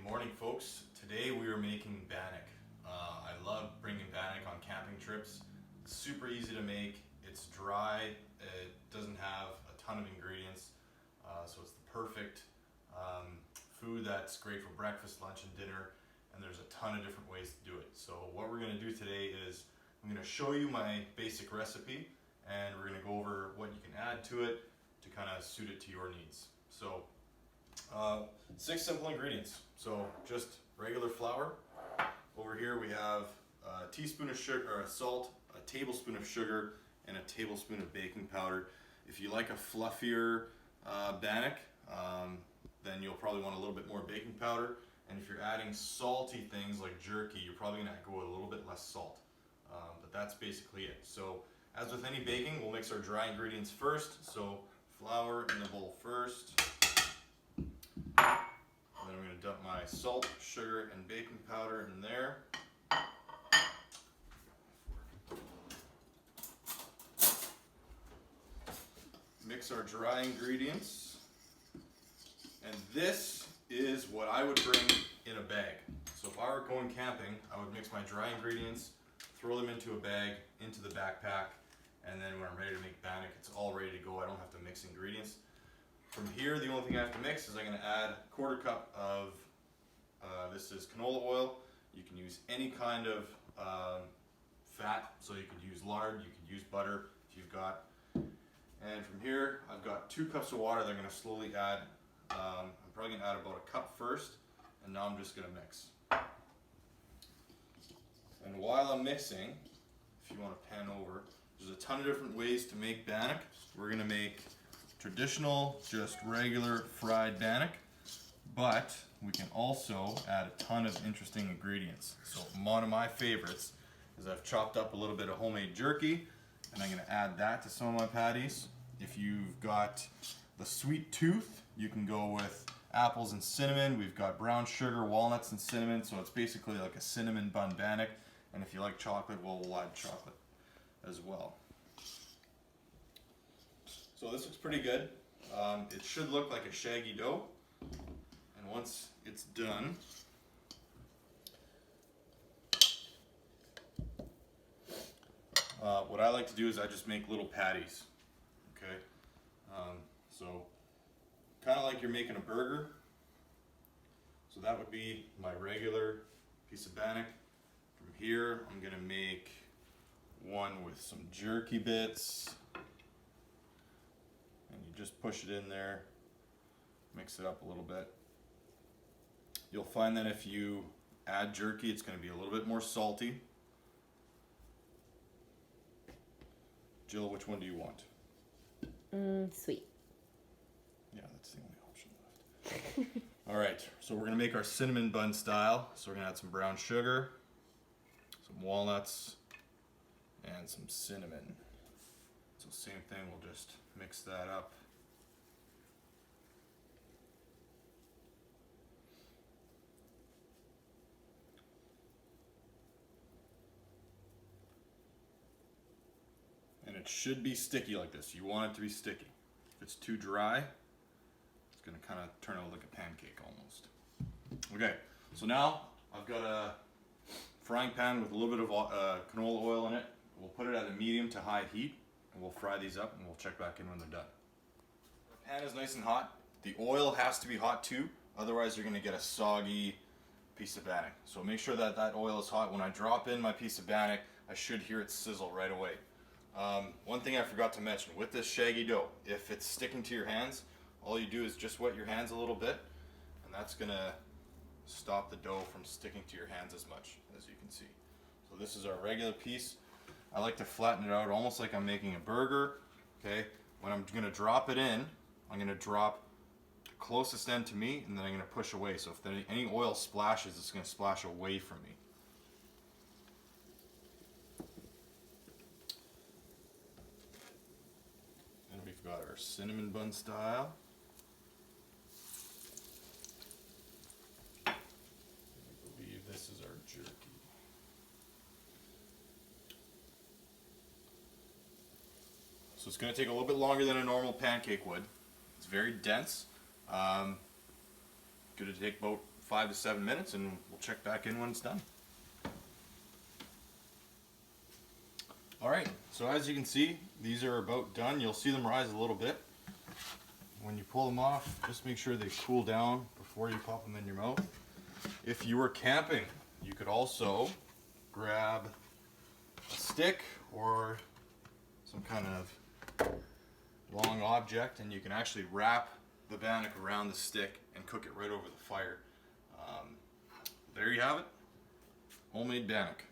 Morning folks, today we are making bannock. I love bringing bannock on camping trips. It's super easy to make, it's dry, it doesn't have a ton of ingredients, so it's the perfect food that's great for breakfast, lunch and dinner, and there's a ton of different ways to do it. So what we're going to do today is I'm going to show you my basic recipe and we're going to go over what you can add to it to kind of suit it to your needs. So 6 simple ingredients. So just regular flour. Over here we have a teaspoon of sugar, or salt, a tablespoon of sugar, and a tablespoon of baking powder. If you like a fluffier bannock, then you'll probably want a little bit more baking powder. And if you're adding salty things like jerky, you're probably going to go with a little bit less salt. But that's basically it. So as with any baking, we'll mix our dry ingredients first. So flour in the bowl first. And then I'm going to dump my salt, sugar, and baking powder in there. Mix our dry ingredients. And this is what I would bring in a bag. So if I were going camping, I would mix my dry ingredients, throw them into a bag, into the backpack, and then when I'm ready to make bannock, it's all ready to go. I don't have to mix ingredients. From here, the only thing I have to mix is I'm going to add a quarter cup of, this is canola oil. You can use any kind of fat, so you could use lard, you could use butter if you've got. And from here, I've got 2 cups of water that I'm going to slowly add. I'm probably going to add about a cup first, and now I'm just going to mix. And while I'm mixing, if you want to pan over, there's a ton of different ways to make bannock. We're going to make traditional, just regular fried bannock, but we can also add a ton of interesting ingredients. So one of my favorites is I've chopped up a little bit of homemade jerky, and I'm going to add that to some of my patties. If you've got the sweet tooth, you can go with apples and cinnamon. We've got brown sugar, walnuts, and cinnamon, so it's basically like a cinnamon bun bannock. And if you like chocolate, well, we'll add chocolate as well. So this looks pretty good. It should look like a shaggy dough. And once it's done, what I like to do is I just make little patties. Okay, so kind of like you're making a burger. So that would be my regular piece of bannock. From here, I'm gonna make one with some jerky bits. And you just push it in there, mix it up a little bit. You'll find that if you add jerky, it's going to be a little bit more salty. Jill, which one do you want? Sweet. Yeah, that's the only option left. All right, so we're going to make our cinnamon bun style. So we're going to add some brown sugar, some walnuts, and some cinnamon. So same thing, we'll just mix that up. And it should be sticky like this. You want it to be sticky. If it's too dry, it's going to kind of turn out like a pancake almost. Okay, so now I've got a frying pan with a little bit of canola oil in it. We'll put it at a medium to high heat. And we'll fry these up and we'll check back in when they're done. The pan is nice and hot. The oil has to be hot too, otherwise you're going to get a soggy piece of bannock. So make sure that that oil is hot. When I drop in my piece of bannock, I should hear it sizzle right away. One thing I forgot to mention, with this shaggy dough, if it's sticking to your hands, all you do is just wet your hands a little bit, and that's going to stop the dough from sticking to your hands as much, as you can see. So this is our regular piece. I like to flatten it out almost like I'm making a burger. Okay, when I'm going to drop it in, I'm going to drop closest end to me, and then I'm going to push away. So if any oil splashes, it's going to splash away from me. And we've got our cinnamon bun style. I believe this is our jerky. So it's going to take a little bit longer than a normal pancake would. It's very dense. Going to take about 5 to 7 minutes, and we'll check back in when it's done. Alright, so as you can see, these are about done. You'll see them rise a little bit. When you pull them off, just make sure they cool down before you pop them in your mouth. If you were camping, you could also grab a stick or some kind of long object, and you can actually wrap the bannock around the stick and cook it right over the fire. There you have it, homemade bannock.